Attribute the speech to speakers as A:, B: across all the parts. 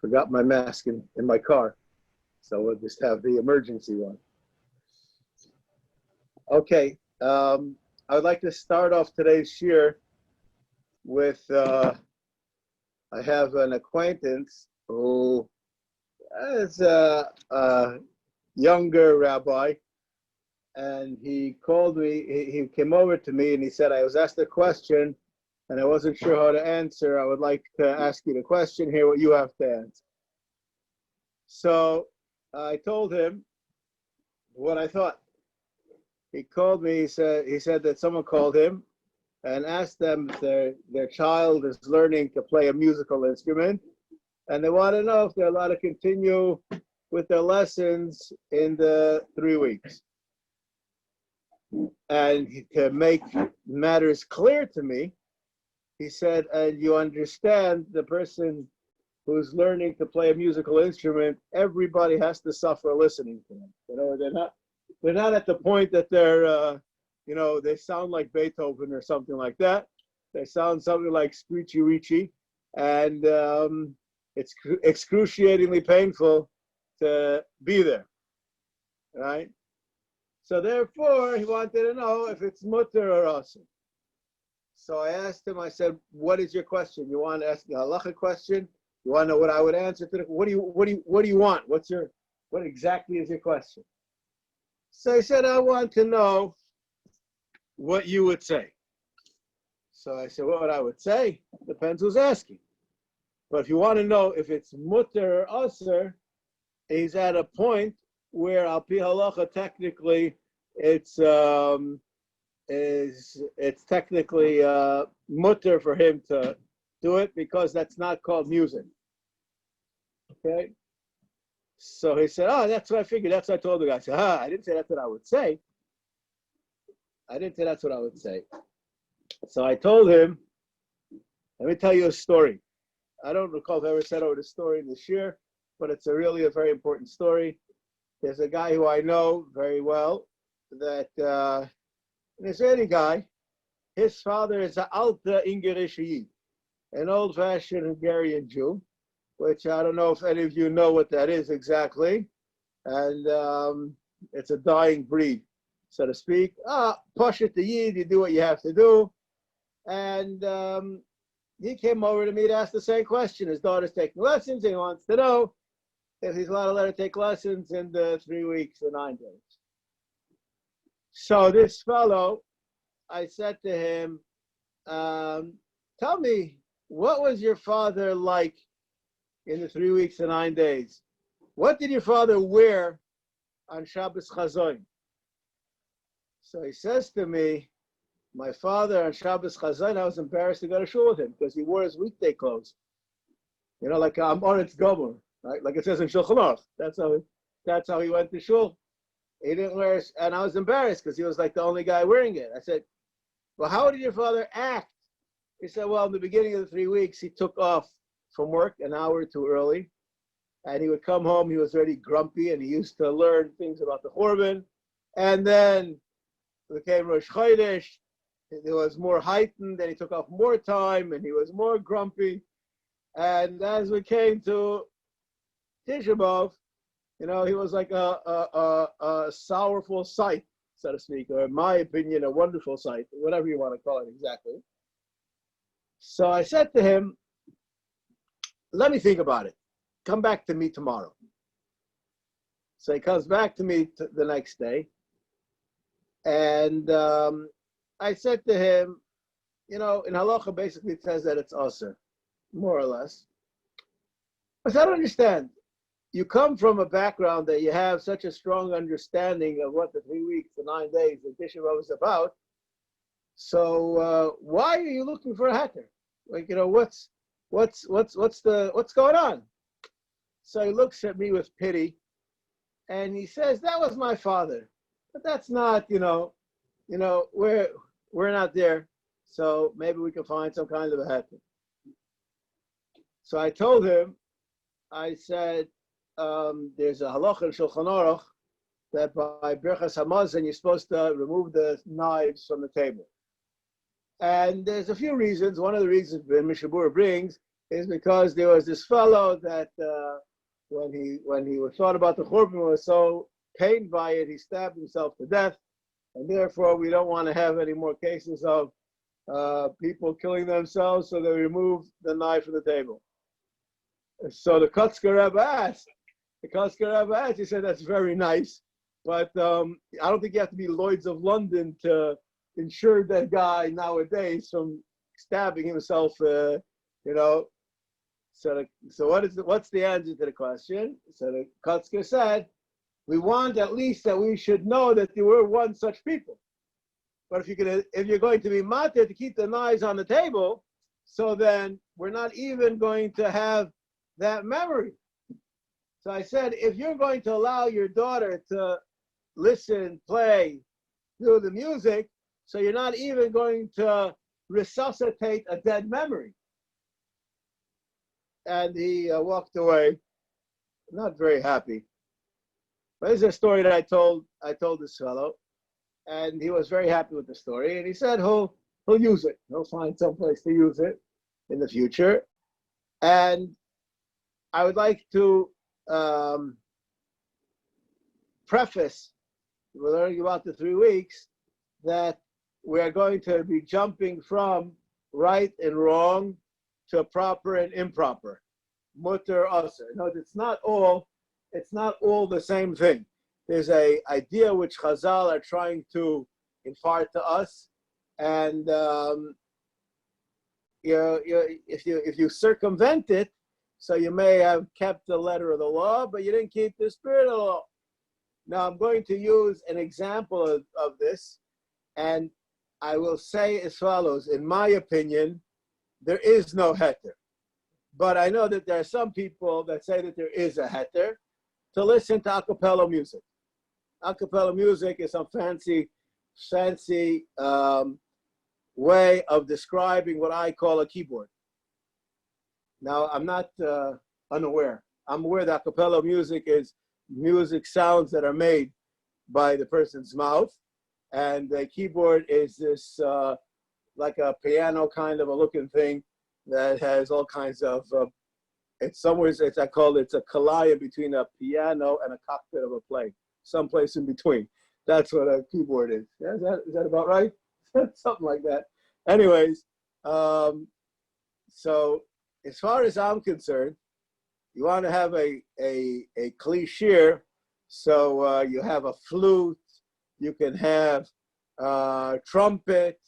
A: forgot my mask in my car. So we'll just have the emergency one. Okay, I would like to start off today's shiur with, I have an acquaintance who is a younger rabbi, and he called me, he came over to me and he said, I was asked a question and I wasn't sure how to answer. I would like to ask you the question, hear what you have to answer. So I told him what I thought. He called me, he said that someone called him and asked them if their child is learning to play a musical instrument, and they want to know if they're allowed to continue with their lessons in the 3 weeks. And to make matters clear to me, he said, and you understand, the person who's learning to play a musical instrument, everybody has to suffer listening to them. You know, they're not at the point that they're, they sound like Beethoven or something like that. They sound something like Screechy Weechy, and it's excruciatingly painful to be there, right? So therefore, he wanted to know if it's mutter or asur. So I asked him, I said, what is your question? You want to ask the halacha question? You want to know what I would answer to the, what do you want? What exactly is your question? So he said, I want to know what you would say. So I said, what I would say depends who's asking. But if you want to know if it's mutter or asur, he's at a point where al pi halacha technically it's technically mutter for him to do it because that's not called music. Okay. So he said, oh, that's what I figured. That's what I told the guy. I said, I didn't say that's what I would say. I didn't say that's what I would say. So I told him, let me tell you a story. I don't recall if I ever said over the story in the shiur, but it's really a very important story. There's a guy who I know very well, that an Israeli guy. His father is an Alta Ingerish Yid, an old-fashioned Hungarian Jew, which I don't know if any of you know what that is exactly. And it's a dying breed, so to speak. Pashat the Yid, you do what you have to do. And he came over to me to ask the same question. His daughter's taking lessons, and he wants to know if he's allowed to let her take lessons in the 3 weeks or 9 days. So this fellow, I said to him, tell me, what was your father like in the 3 weeks and 9 days? What did your father wear on Shabbos Chazon? So he says to me, my father on Shabbos Chazon, I was embarrassed to go to shul with him because he wore his weekday clothes. You know, like Amoritz Gomer, right? Like it says in Shulchan Aruch. That's how he went to shul. He didn't wear it, and I was embarrassed because he was like the only guy wearing it. I said, well, how did your father act? He said, well, in the beginning of the 3 weeks, he took off from work an hour too early, and he would come home, he was already grumpy, and he used to learn things about the Churban, and then it became Rosh Chodesh, it was more heightened, and he took off more time, and he was more grumpy, and as we came to Tisha B'Av, you know, he was like a sorrowful sight, so to speak, or in my opinion, a wonderful sight, whatever you want to call it exactly. So I said to him, let me think about it. Come back to me tomorrow. So he comes back to me the next day. And I said to him, you know, in halacha basically it says that it's asur, more or less. I said, I don't understand. You come from a background that you have such a strong understanding of what the 3 weeks, the 9 days, the Tisha B'Av is about. So why are you looking for a heter? Like, you know, what's going on? So he looks at me with pity, and he says, that was my father, but that's not, we're not there. So maybe we can find some kind of a heter. So I told him, I said, there's a halacha in Shulchan Aruch that by Birchas Hamazon you're supposed to remove the knives from the table. And there's a few reasons. One of the reasons Ben Mishabur brings is because there was this fellow that when he was thought about the Churban, was so pained by it, he stabbed himself to death, and therefore we don't want to have any more cases of people killing themselves, so they removed the knife from the table. So the Kotzker Rebbe asked, he said, that's very nice, but I don't think you have to be Lloyds of London to insure that guy nowadays from stabbing himself, So what's the answer to the question? So the Kotzker said, we want at least that we should know that there were one such people. But if you're going to be matir to keep the knives on the table, so then we're not even going to have that memory. So I said, if you're going to allow your daughter to listen, play, do the music, so you're not even going to resuscitate a dead memory. And he walked away, not very happy. But this is a story that I told this fellow, and he was very happy with the story. And he said he'll use it. He'll find some place to use it in the future. And I would like to preface, we're learning about the 3 weeks, that we're going to be jumping from right and wrong to proper and improper, mutter aser. No, it's not all the same thing. There's a idea which Chazal are trying to impart to us, and if you circumvent it, so you may have kept the letter of the law, but you didn't keep the spirit of the law. Now I'm going to use an example of this, and I will say as follows. In my opinion, there is no heter. But I know that there are some people that say that there is a heter to listen to a cappella music. A cappella music is some fancy way of describing what I call a keyboard. Now, I'm not unaware. I'm aware that a cappella music is music sounds that are made by the person's mouth, and the keyboard is this like a piano kind of a looking thing that has all kinds of, it's I call it a kalaya between a piano and a cockpit of a plane, someplace in between. That's what a keyboard is. Yeah, is that about right? Something like that. Anyways, so as far as I'm concerned, you want to have a kli shiur, so you have a flute, you can have trumpet.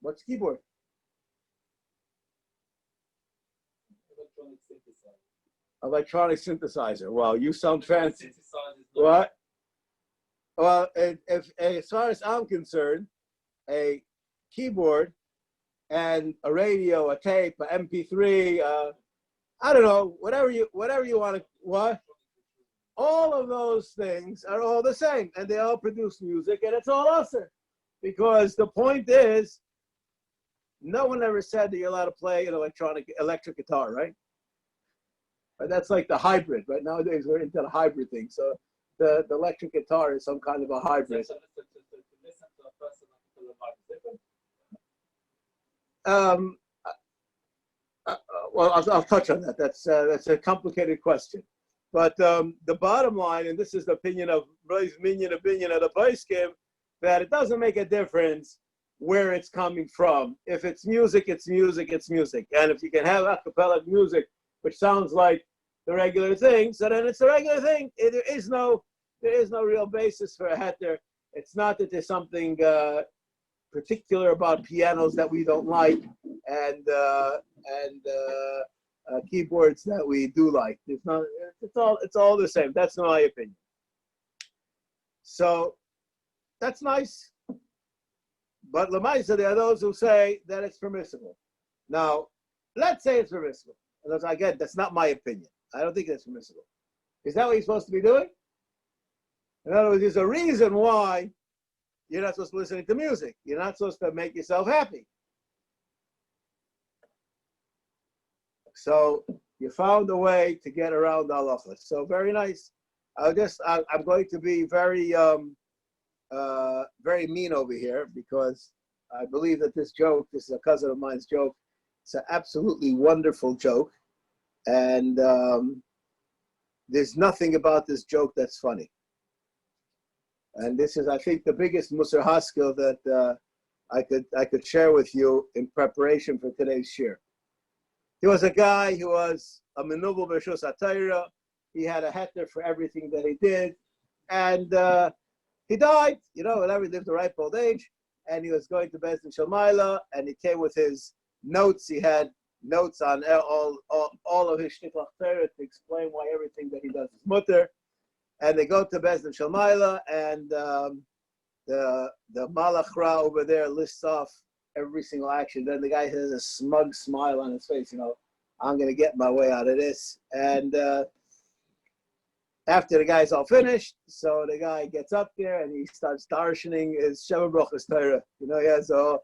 A: What's keyboard? Electronic synthesizer. Wow, you sound fancy. What? Well, if as far as I'm concerned, a keyboard and a radio, a tape, a MP3, I don't know, whatever you want to, what? All of those things are all the same, and they all produce music, and it's all usher. Because the point is, no one ever said that you're allowed to play an electric guitar, right? But that's like the hybrid, right? Nowadays we're into the hybrid thing. So the electric guitar is some kind of a hybrid. Well, I'll touch on that. That's a complicated question. But the bottom line, and this is the opinion of the Poskim, that it doesn't make a difference where it's coming from. If it's music, it's music, it's music. And if you can have a cappella music, which sounds like the regular thing, so then it's the regular thing. There is no real basis for a heter. It's not that there's something particular about pianos that we don't like, and keyboards that we do like. It's all the same. That's my opinion. So that's nice. But Lamaisa, there are those who say that it's permissible. Now, let's say it's permissible. And again, that's not my opinion. I don't think that's permissible. Is that what you're supposed to be doing? In other words, there's a reason why you're not supposed to be listening to music. You're not supposed to make yourself happy. So you found a way to get around halacha. So very nice. I'm going to be very very mean over here, because I believe that this is a cousin of mine's joke, It's an absolutely wonderful joke. And there's nothing about this joke that's funny. And this is, I think, the biggest Musar Haskell that I could share with you in preparation for today's shiur. He was a guy who was a menuvel b'shus HaTorah. He had a heter for everything that he did. And he died, whenever he lived a ripe old age. And he was going to Beis Din Shalmaila, and he came with his notes. He had notes on all of his shtiklach Torah to explain why everything that he does is mutter. And they go to Beis Din Shalmaila, and the Malach Ra over there lists off every single action. Then the guy has a smug smile on his face, I'm going to get my way out of this. And after the guy's all finished, so the guy gets up there and he starts darshaning his Sheva Brachas Torah. So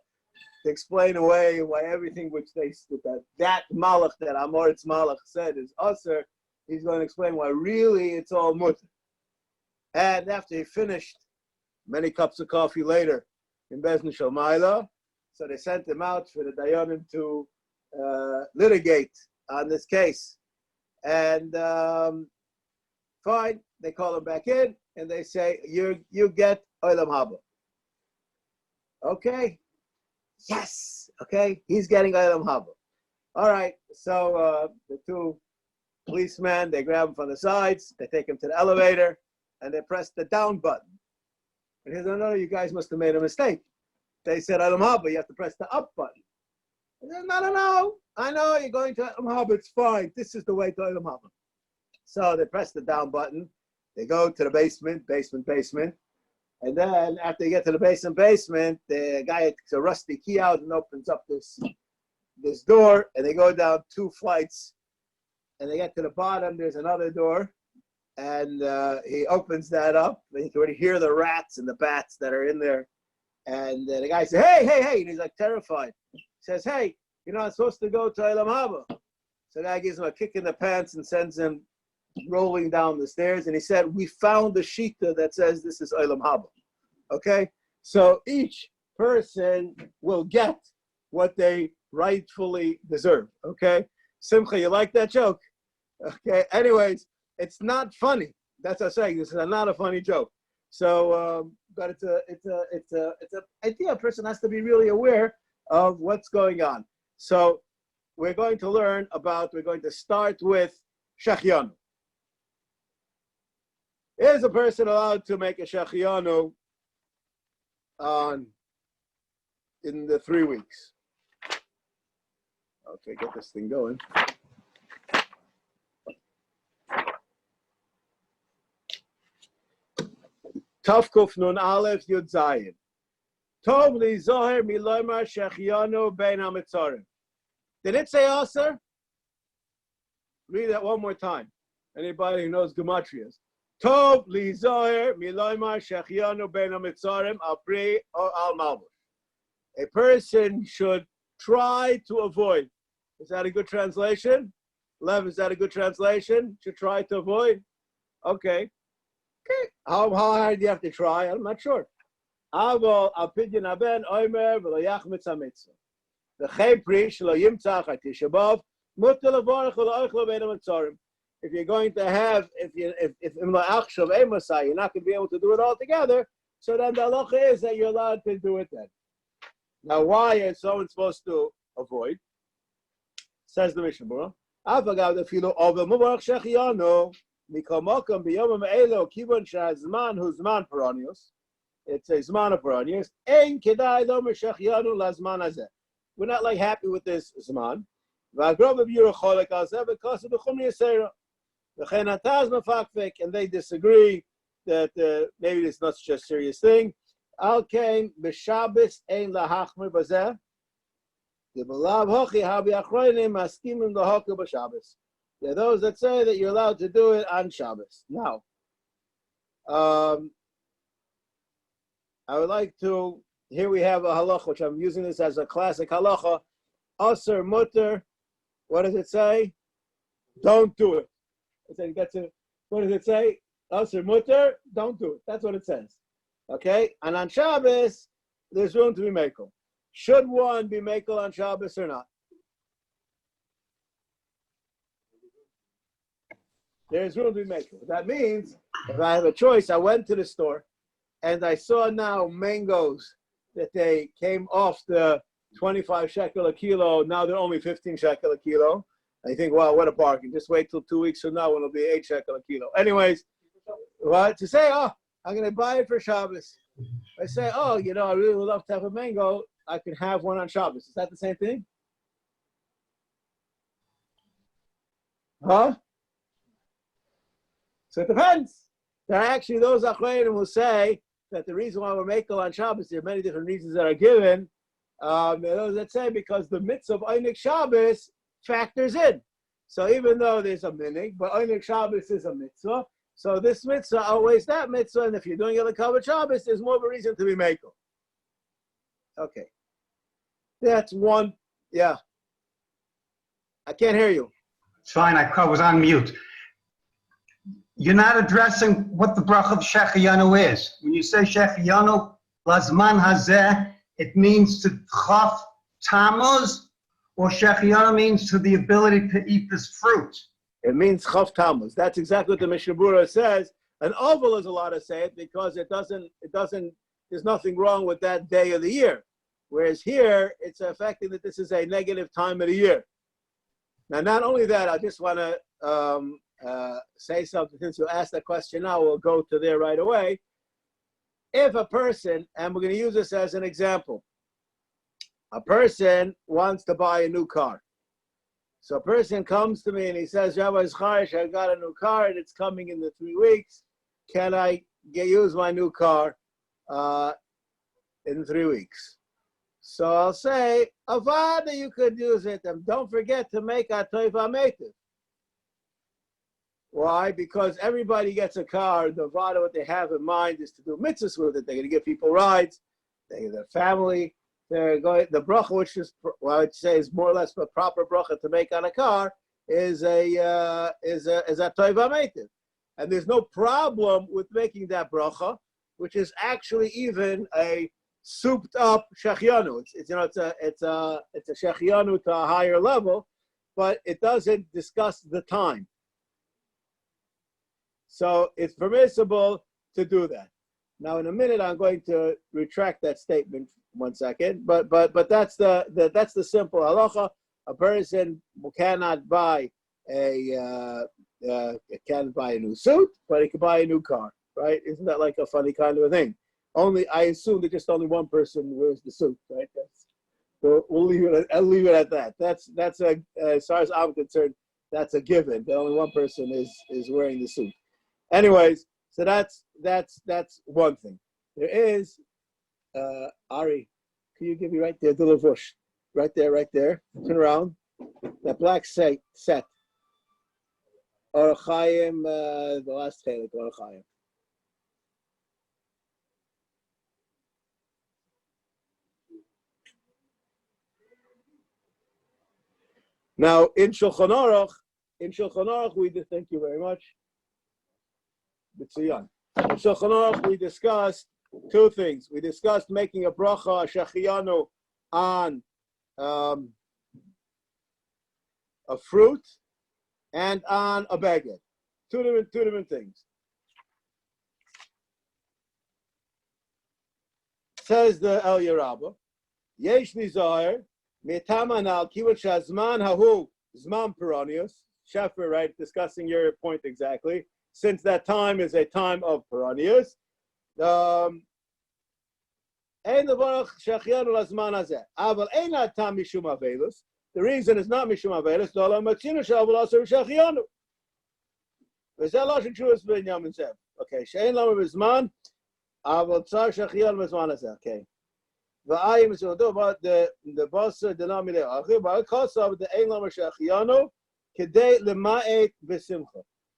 A: to explain away why everything which that Malach, that Amoritz Malach said is Aser, he's going to explain why really it's all mutter. And after he finished, many cups of coffee later, in Beis Din Shalmaila, so they sent him out for the Dayanim to litigate on this case. And fine, they call him back in, and they say, you get Olam Haba. Okay. Yes. Okay. He's getting Olam Haba. All right. So the two policemen, they grab him from the sides, they take him to the elevator, and they press the down button. And he said, no, you guys must have made a mistake. They said Olam Haba, you have to press the up button. He said, no. I know you're going to Olam Haba, it's fine. This is the way to Olam Haba. So they press the down button. They go to the basement. And then after they get to the basement, the guy takes a rusty key out and opens up this door. And they go down 2 flights. And they get to the bottom. There's another door. And he opens that up. And you can already hear the rats and the bats that are in there. And the guy says, hey. And he's like terrified. He says, hey, you're not supposed to go to Olam Haba. So the guy gives him a kick in the pants and sends him rolling down the stairs, and he said, we found the shita that says this is Olam Haba. Okay? So each person will get what they rightfully deserve. Okay? Simcha, you like that joke? Okay. Anyways, it's not funny. That's what I'm saying. This is not a funny joke. So, but it's an idea a person has to be really aware of what's going on. So we're going to start with shehechiyanu. Is a person allowed to make a shehechiyanu in the 3 weeks? Okay, get this thing going. Tavkuf nun aleph yud zayin. Tov li zoher milomar shehechiyanu bein hamitzarim. Did it say aser? Read that one more time. Anybody who knows gematrias. Tov li zoher milomar shehechiyanu bein hamitzarim al pri or al malbush. A person should try to avoid. Is that a good translation? Lev, is that a good translation? Should try to avoid? Okay. How hard do you have to try? I'm not sure. Avol al pidyon haben omer v'lo yachmitz hamitzvah. V'chei pri shelo yimtzach ha'tisha b'av mutar levarach v'lo ochlo bein hamitzarim. If you're going to have, if imla achshav emasai, you're not going to be able to do it all together. So then the halacha is that you're allowed to do it then. Now, why is someone supposed to avoid? Says the Mishnah Berurah. Avagav defilu over mubarach shehechiyanu. It's a zman of peronius. We're not like happy with this zman. And they disagree that maybe it's not such a serious thing. Al kain b'Shabbos ein lahachmir bazeh. The b'lav hochi habi achronim maskimim lahokah b'Shabbos. There are those that say that you're allowed to do it on Shabbos. Now, I would like to, here we have a halacha, which I'm using this as a classic halacha. Aser mutter, what does it say? Don't do it. What does it say? Aser mutter, don't do it. That's what it says. Okay? And on Shabbos, there's room to be mekel. Should one be mekel on Shabbos or not? There's room to be makel. That means if I have a choice, I went to the store and I saw now mangoes that they came off the 25 shekel a kilo. Now they're only 15 shekel a kilo. I think, wow, what a bargain. Just wait till 2 weeks from now when it'll be 8 shekel a kilo. Anyways, what to say, oh, I'm going to buy it for Shabbos. I say, oh, I really would love to have a mango. I can have one on Shabbos. Is that the same thing? Huh? So it depends. There are actually those Achronim will say that the reason why we're makel on Shabbos, there are many different reasons that are given. Those that say because the mitzvah of Einik Shabbos factors in. So even though there's a minig, but Einik Shabbos is a mitzvah. So this mitzvah outweighs that mitzvah, and if you're doing it on Kavod Shabbos, there's more of a reason to be makel. Okay. That's one. Yeah. I can't hear you.
B: It's fine, I was on mute. You're not addressing what the bracha of shehechiyanu is. When you say shehechiyanu, lazman hazeh, it means to chaf tammuz, or shehechiyanu means to the ability to eat this fruit.
A: It means chaf tammuz. That's exactly what the Mishnah Berurah says. An oval is allowed to say it because it doesn't, there's nothing wrong with that day of the year. Whereas here, it's affecting that this is a negative time of the year. Now, not only that, I just want to say something. Since you asked that question now, we'll go to there right away. If a person, and we're going to use this as an example, a person wants to buy a new car. So a person comes to me and he says, Rabbi Zachariash, I got a new car and it's coming in the 3 weeks. Can I use my new car in 3 weeks? So I'll say, Avada, you could use it, and don't forget to make a toiva meitiv. Why? Because everybody gets a car. The Avada, what they have in mind is to do mitzvahs with it. They're going to give people rides. Their family. They're going. The bracha, which is, well, I would say, is more or less a proper bracha to make on a car, is a toiva meitiv, and there's no problem with making that bracha, which is actually even a souped up shehechiyanu. It's a shehechiyanu to a higher level, but it doesn't discuss the time. So it's permissible to do that. Now in a minute I'm going to retract that statement 1 second, but that's the simple halacha. A person cannot buy can't buy a new suit, but he can buy a new car, right? Isn't that like a funny kind of a thing? Only, I assume that just only one person wears the suit, right? So we'll leave it. I'll leave it at that. That's as far as I'm concerned, that's a given. That only one person is wearing the suit. Anyways, so that's one thing. There is Ari. Can you give me right there the lavush? Right there. Turn around. That black set. Or Chaim, the last chelik, or Chaim. Now, in Shulchan Aruch, we did, thank you very much. In Shulchan Aruch, we discussed two things. We discussed making a bracha, a shehechiyanu, on a fruit and on a baguette. Two different things. Says the El Yerabba, Yesh Nizar, Metamanal Kiwat Shazman Hahu Zman Peronius. Sheffer, right, discussing your point exactly. Since that time is a time of Peronius. The reason is not Mishum Avelus, okay, Shein Lama Bizman, Aval Tsar Shehechiyanu Bizman Hazeh. Okay. The boss denominator.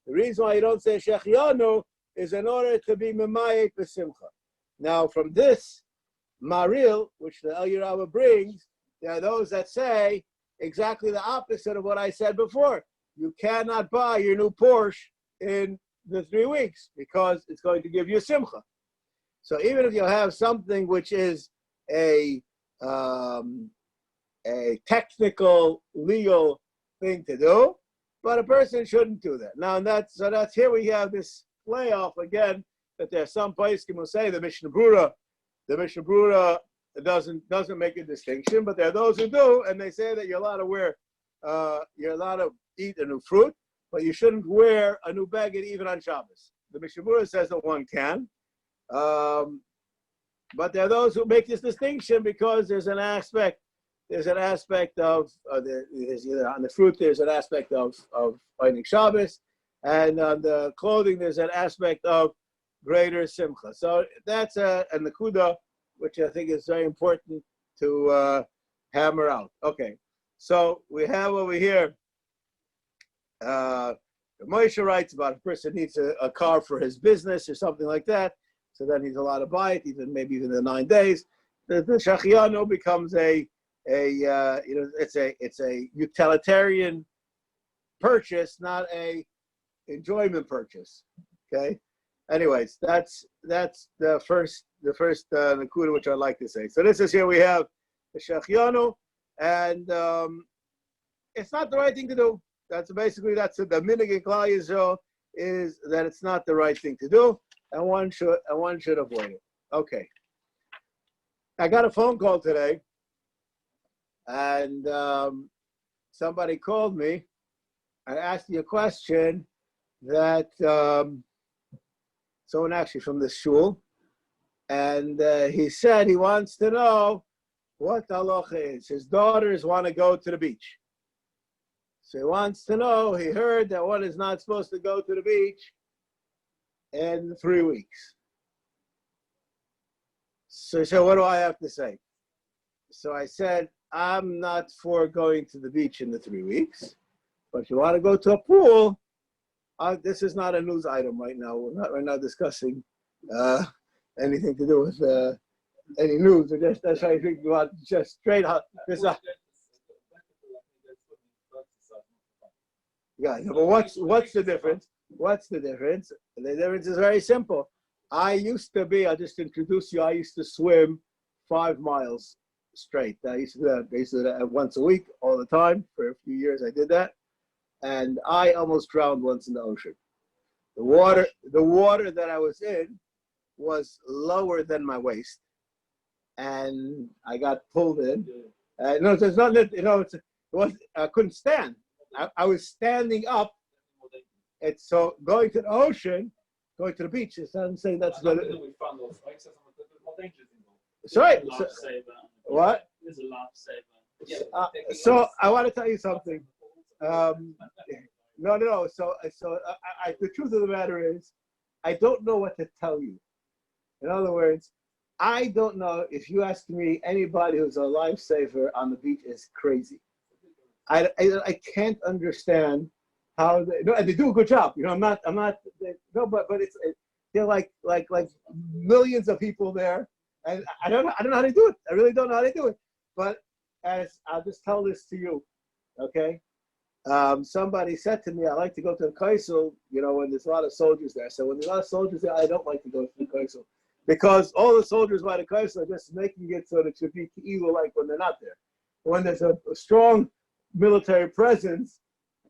A: The reason why you don't say shehechiyanu is in order to be memayet b'simcha. Now, from this maril, which the El Yerabba brings, there are those that say exactly the opposite of what I said before. You cannot buy your new Porsche in the 3 weeks because it's going to give you simcha. So even if you have something which is a technical, legal thing to do, But a person shouldn't do that. Now, that's here we have this layoff again, that there are some places who say the Mishnah Brura doesn't make a distinction, but there are those who do, and they say that you're allowed to eat a new fruit, but you shouldn't wear a new bagged even on Shabbos. The Mishnah Brura says that one can, but there are those who make this distinction because there's an aspect of there's either on the fruit there's an aspect of finding Shabbos, and on the clothing there's an aspect of greater simcha. So that's a nakuda which I think is very important to hammer out. Okay, so we have over here. Moshe writes about a person needs a car for his business or something like that, so then he's allowed to buy it, maybe even in 9 days. The shehechiyanu becomes it's a utilitarian purchase, not a enjoyment purchase. Okay. Anyways, that's the first nakuda which I'd like to say. So this is here we have the shehechiyanu, and it's not the right thing to do. That's the minhag in Klal Yisrael is that it's not the right thing to do, and one should avoid it. Okay. I got a phone call today, and somebody called me and asked me a question that someone actually from the shul, and he said he wants to know what the halacha is. His daughters want to go to the beach. So he wants to know, he heard that one is not supposed to go to the beach in 3 weeks. So he said, what do I have to say? So I said, I'm not for going to the beach in the 3 weeks, but if you want to go to a pool, this is not a news item right now. We're not discussing anything to do with any news. That's why I think we want just straight out. Yeah, but what's the difference? What's the difference? The difference is very simple. I'll just introduce you, I used to swim 5 miles straight. I used to do that once a week, all the time. For a few years I did that. And I almost drowned once in the ocean. The water that I was in was lower than my waist. And I got pulled in. No, there's nothing, I couldn't stand. I was standing up. It's so going to the ocean, going to the beach, it doesn't say that's the. That's right. What? There's a lifesaver. So I want to tell you something. No. So the truth of the matter is, I don't know what to tell you. In other words, I don't know if you ask me, anybody who's a lifesaver on the beach is crazy. I can't understand how they do a good job. I'm not. But it's they're like millions of people there, and I don't know how to do it. I really don't know how to do it. But as I'll just tell this to you, okay? Somebody said to me, I like to go to the Kaisel, when there's a lot of soldiers there. So when there's a lot of soldiers there, I don't like to go to the Kaisel because all the soldiers by the Kaisel are just making it so that it should be evil like when they're not there. When there's a strong military presence,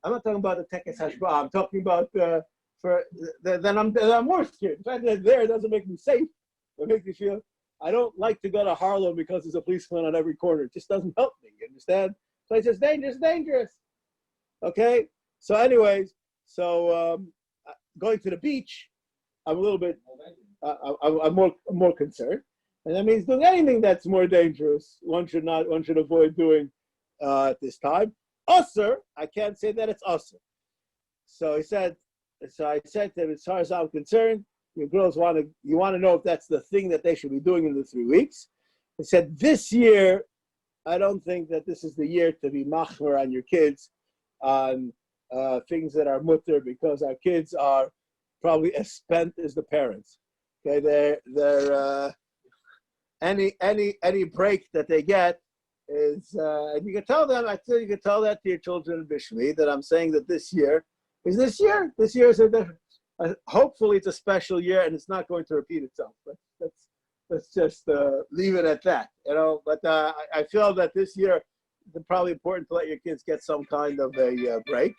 A: I'm not talking about the Tekes Hashbah. I'm talking about then I'm more scared. The fact that there doesn't make me safe. It makes me feel. I don't like to go to Harlem because there's a policeman on every corner. It just doesn't help me. You understand? So it's just dangerous. Okay. So, anyways, going to the beach, I'm a little bit. I'm more concerned, and that means doing anything that's more dangerous. One should avoid doing at this time. Usser, I can't say that it's usser. So I said to him, as far as I'm concerned, your girls you want to know if that's the thing that they should be doing in the 3 weeks. He said, this year, I don't think that this is the year to be machmer on your kids on things that are mutter, because our kids are probably as spent as the parents. Okay, they're any break that they get is, and you can tell them. I think you can tell that to your children, Bishmi, that I'm saying that this year is this year. This year is hopefully it's a special year and it's not going to repeat itself. But let's just leave it at that, But I feel that this year it's probably important to let your kids get some kind of a break.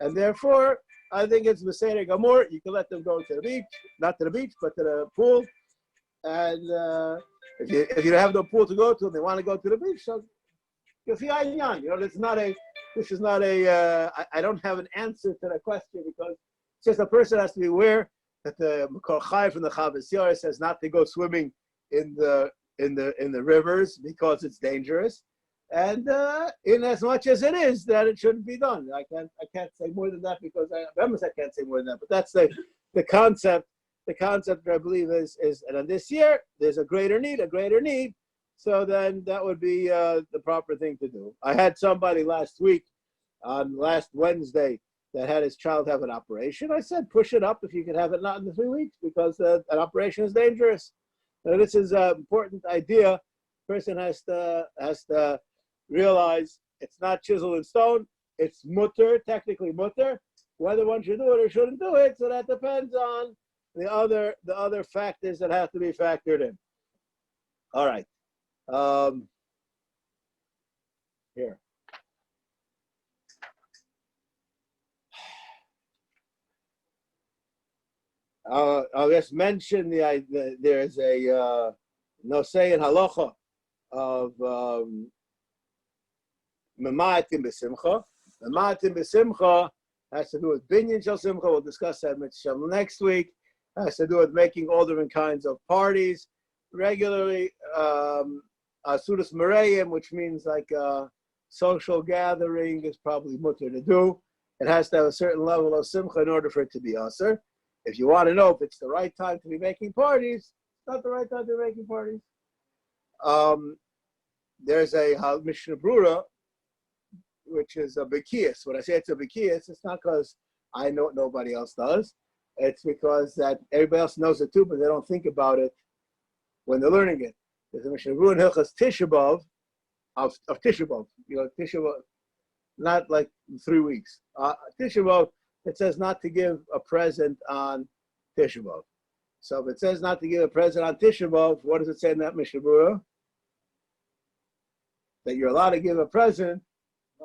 A: And therefore, I think it's Beseder Gamor. You can let them go to the beach, not to the beach, but to the pool. And if you don't have no pool to go to, and they want to go to the beach, so this is not a, I don't have an answer to that question, because it's just a person has to be aware that the Makor Chai from the Chavos Yair says not to go swimming in the rivers because it's dangerous, and in as much as it is that it shouldn't be done. I can't say more than that, because I can't say more than that. But that's the concept. The concept, I believe, is and this year there's a greater need. So then that would be the proper thing to do. I had somebody last Wednesday, that had his child have an operation. I said, push it up if you can have it not in the 3 weeks, because an operation is dangerous. So this is an important idea. Person has to realize it's not chiseled in stone. It's mutter, technically mutter. Whether one should do it or shouldn't do it, so that depends on the other factors that have to be factored in. All right. Here. I'll just mention there's a no say in halacha of mematim b'simcha. Mematim b'simcha has to do with binyan shel simcha. We'll discuss that next week. Has to do with making all different kinds of parties regularly. Asudas Merayim, which means like a social gathering, is probably mutter to do. It has to have a certain level of simcha in order for it to be aser. If you want to know if it's the right time to be making parties, it's not the right time to be making parties. There's a Mishnah Brura, which is a Bekiyas. When I say it's a Bekiyas, it's not because I know what nobody else does. It's because that everybody else knows it too, but they don't think about it when they're learning it. There's a Mishnah Brura in Hilchas Tisha B'Av, of Tisha B'Av. Tisha B'Av, not like 3 weeks. Tisha B'Av, it says not to give a present on Tisha B'Av. So if it says not to give a present on Tisha B'Av, what does it say in that Mishnah Brura? That you're allowed to give a present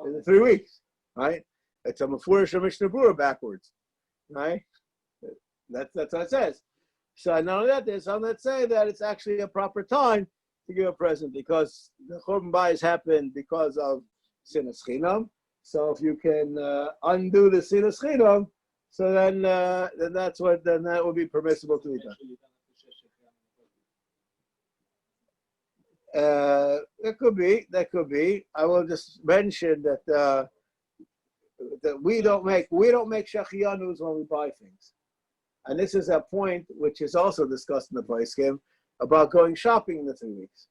A: in the 3 weeks, right? It's a Mefurish Mishnah Brura backwards, right? That's what it says. So not only that, there's some that say that it's actually a proper time to give a present, because the Churban Bayis happened because of Sinas Chinam. So if you can undo the Sinas Chinam, so then that would be permissible to be done. That could be. I will just mention that we don't make shechiyanus when we buy things, and this is a point which is also discussed in the poskim about going shopping in the 3 weeks.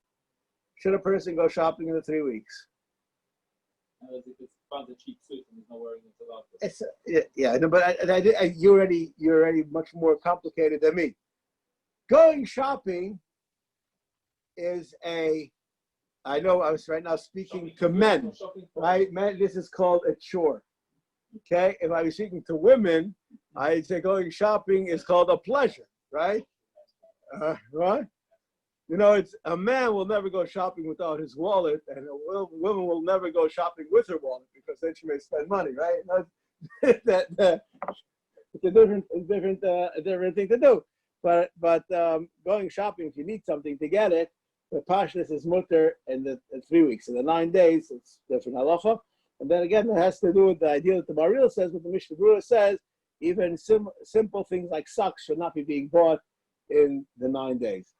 A: Should a person go shopping in the 3 weeks?
C: If it's found a cheap suit and there's no wearing it allowed.
A: But you're already much more complicated than me. Going shopping is I know I was right now speaking to men, right? Men, this is called a chore. Okay, if I was speaking to women, I'd say going shopping is called a pleasure, right? Right? It's a man will never go shopping without his wallet, and a woman will never go shopping with her wallet, because then she may spend money, right? It's a different thing to do. But going shopping, if you need something to get it, the pashtus is mutter in the 3 weeks. In the 9 days, it's different halacha. And then again, it has to do with the idea that the Baril says, what the Mishnah Brura says, even simple things like socks should not be being bought in the 9 days.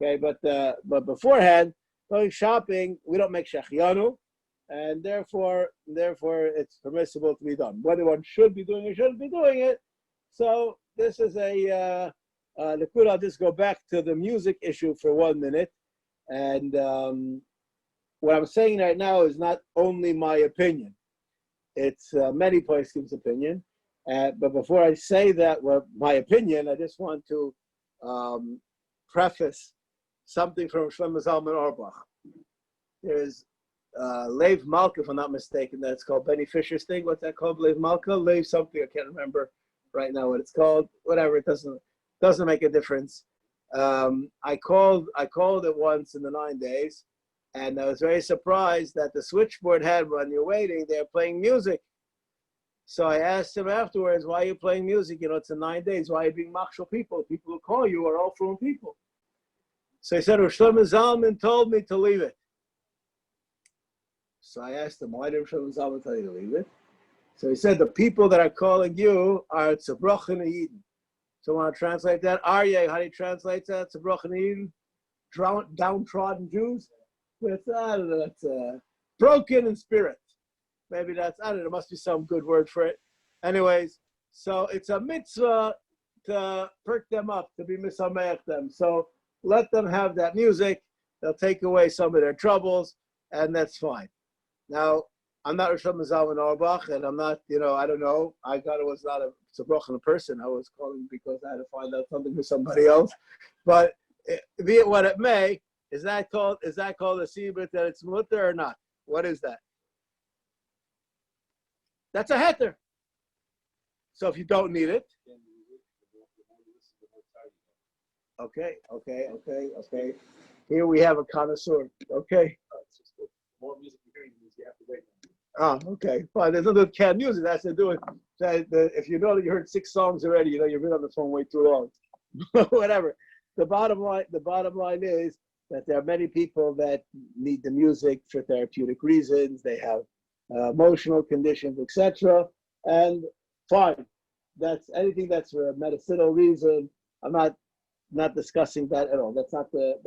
A: Okay, but beforehand, going shopping, we don't make shehechiyanu, and therefore it's permissible to be done. Whether one should be doing it or shouldn't be doing it. So this is I'll just go back to the music issue for 1 minute. And what I'm saying right now is not only my opinion. It's many poskim's opinion. But before I say that, my opinion, I just want to preface something from Shlomo Zalman Auerbach. There's Lev Malka, if I'm not mistaken, that's called Benny Fisher's thing. What's that called? Lev Malka? Lev something, I can't remember right now what it's called. Whatever, it doesn't make a difference. I called it once in the 9 days, and I was very surprised that the switchboard had, when you're waiting, they're playing music. So I asked him afterwards, why are you playing music? You know, it's in 9 days. Why are you being machshel people? People who call you are all fluent people. So he said, Rosh Shlomo Zalman told me to leave it. So I asked him, why did Rosh Shlomo Zalman tell you to leave it? So he said, the people that are calling you are Tzabrochen Yidden. So I want to translate that. Aryeh, how do you translate that? Tzabrochen Yidden? Downtrodden Jews? It's, I don't know, that's broken in spirit. Maybe that's, I don't know, there must be some good word for it. Anyways, so it's a mitzvah to perk them up, to be misameach them. So let them have that music. They'll take away some of their troubles, and that's fine. Now, I'm not Rosh Hashanah Zalman Auerbach, and I'm not, I don't know. I thought it was not a Tzabrochen person. I was calling because I had to find out something for somebody else. But be it what it may, is that called a sibrit that it's mutter or not? What is that? That's a heter. So if you don't need it, okay. Here we have a connoisseur. Okay.
C: More music you're hearing means you have to wait.
A: Okay. Fine. There's nothing can't music. That's to do it. If you know that you heard 6 songs already, you've been on the phone way too long. Whatever. The bottom line is that there are many people that need the music for therapeutic reasons. They have emotional conditions, etc. And fine, that's anything that's for a medicinal reason. I'm not discussing that at all. That's not the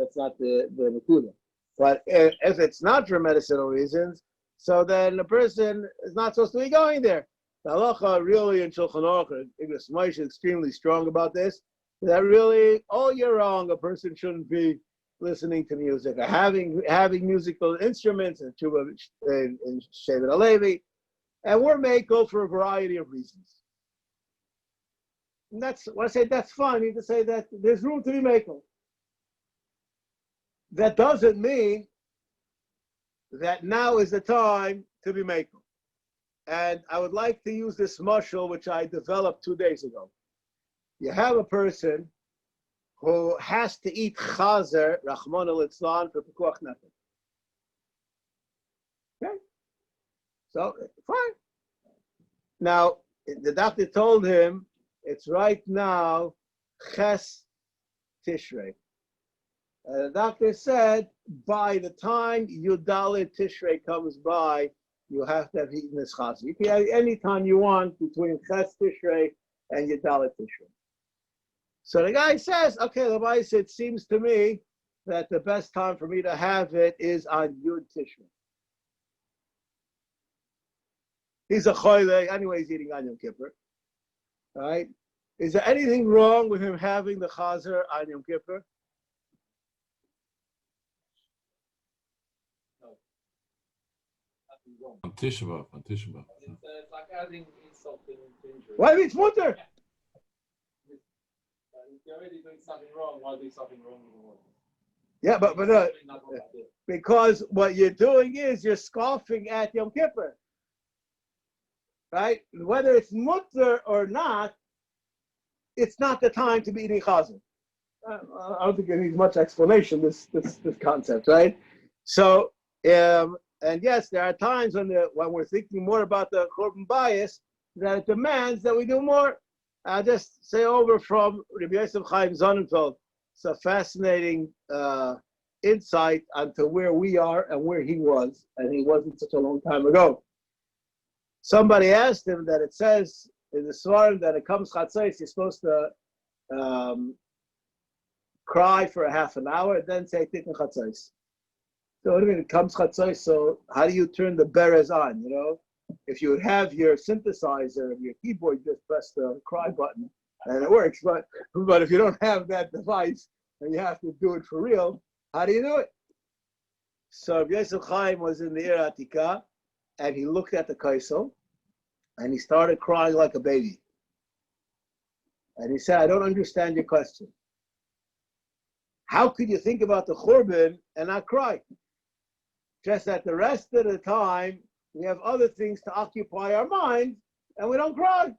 A: Nakuda. But if it's not for medicinal reasons, so then the person is not supposed to be going there. The halacha really in Shulchan Aruch, English Moshe is extremely strong about this. That really all year long a person shouldn't be listening to music or having musical instruments and Shevet Alevi, and we're makel for a variety of reasons. And that's when I say that's fine. You need to say that there's room to be makel. That doesn't mean that now is the time to be makel. And I would like to use this mashal which I developed 2 days ago. You have a person who has to eat chazer, Rachmana litzlan, for pekuach nefesh. Okay? So, fine. Now, the doctor told him, it's right now, Ches Tishrei. The doctor said, by the time Yudalit Tishrei comes by, you have to have eaten this chazer. You can have any time you want between Ches Tishrei and Yudalit Tishrei. So the guy says, okay, the Rabbi said, it seems to me that the best time for me to have it is on Yud Tishrei. He's a choyle, anyway, he's eating on Yom Kippur. All right? Is there anything wrong with him having the chazer on Yom Kippur?
C: No. Nothing wrong.
D: On Tisha B'Av.
C: It's like adding insult to injury.
A: Why it's mutter?
C: If you're already doing something wrong, why do something wrong anymore?
A: Yeah, but because what you're doing is you're scoffing at Yom Kippur. Right? Whether it's mutter or not, it's not the time to be eating chazer. I don't think it needs much explanation, this concept, right? So, and yes, there are times when we're thinking more about the korban bias, that it demands that we do more. I'll just say over from Rabbi Yosef Chaim Sonnenfeld. It's a fascinating insight onto where we are and where he was, and he wasn't such a long time ago. Somebody asked him that it says in the Svarim that it comes chatzos, you're supposed to cry for a half an hour and then say tikkun chatzos. So what do you mean it comes chatzos? So how do you turn the berez on? If you have your synthesizer of your keyboard, just press the cry button and it works. But if you don't have that device and you have to do it for real, how do you do it? So Yosef Chaim was in the Ir Atika and he looked at the kaisel and he started crying like a baby. And he said, I don't understand your question. How could you think about the Churban and not cry? Just that the rest of the time, we have other things to occupy our minds, and we don't cry.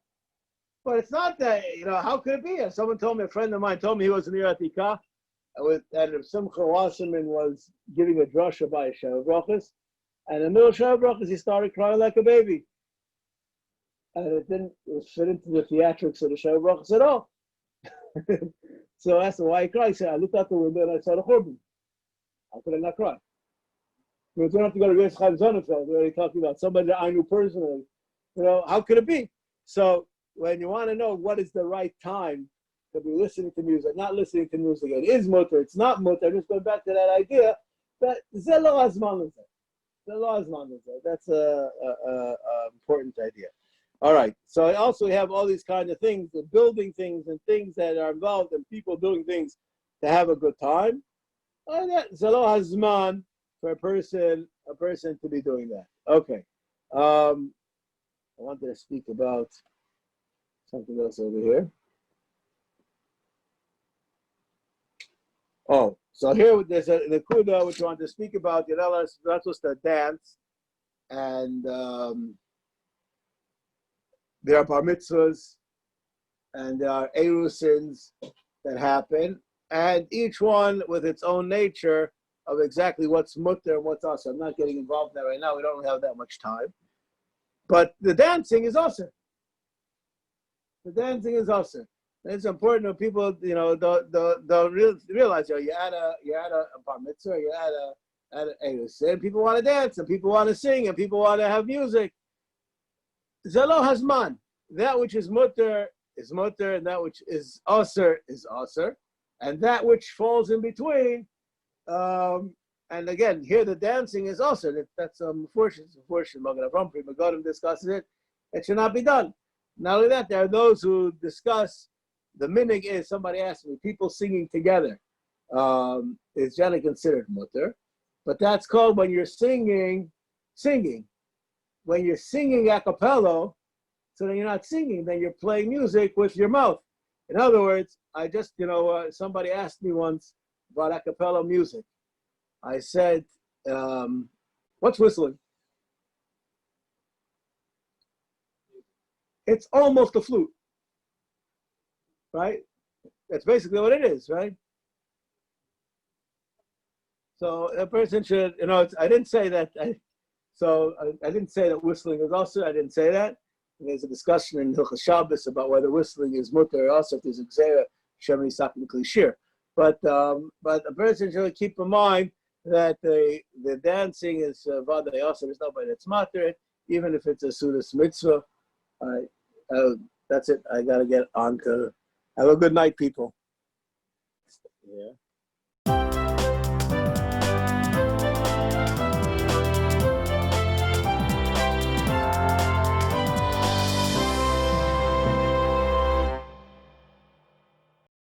A: But it's not that, how could it be? Someone told me, a friend of mine told me he was in the Atika, and Simcha Wasserman was giving a drasha by a Sheva Brachos, and in the middle of Sheva Brachos, he started crying like a baby. and it didn't fit into the theatrics of the Shabbos at all. So I asked him why he cried. He said, I looked out the window and I saw the Churban. How could I not cry? We don't have to go to Reis Chaim Sonnenfeld. We're already talking about somebody that I knew personally. How could it be? So when you want to know what is the right time to be listening to music, not listening to music, it is mutter, it's not mutter. I'm just going back to that idea that ze lo hazman lezeh. Ze lo hazman lezeh. That's a important idea. All right. So also we have all these kind of things, the building things and things that are involved in people doing things to have a good time. Ze lo hazman for a person to be doing that. Okay. I wanted to speak about something else over here. Oh, so here there's a Nakuda which I want to speak about. You're not supposed to dance, and there are bar mitzvahs, and there are erusins that happen, and each one with its own nature of exactly what's mutter and what's also. I'm not getting involved in that right now. We don't have that much time. But the dancing is awesome. The dancing is awesome. And it's important that people, don't realize, you're at a bar mitzvah, you're at a and people want to dance, and people want to sing, and people want to have music. Ze lo hazman. That which is mutter, and that which is aser, and that which falls in between. And again, here the dancing is also, that's unfortunate. Rav Avrohom Baruch discusses it. It should not be done. Not only that, there are those who discuss the minig is, somebody asked me, people singing together is generally considered mutter, but that's called when you're singing. When you're singing a cappella, so then you're not singing, then you're playing music with your mouth. In other words, I just, somebody asked me once about a cappella music. I said, what's whistling? It's almost a flute, right? That's basically what it is, right? So a person should, I didn't say that. I didn't say that whistling is also, I didn't say that. There's a discussion in Halacha Shabbos about whether whistling is mutter or also if there's a gzeira, shemini sakin klishir. But a person should keep in mind that the dancing is vaday also. There's nobody that's mutter, even if it's a sudas mitzvah. That's it. I gotta get on to. Have a good night, people. Yeah.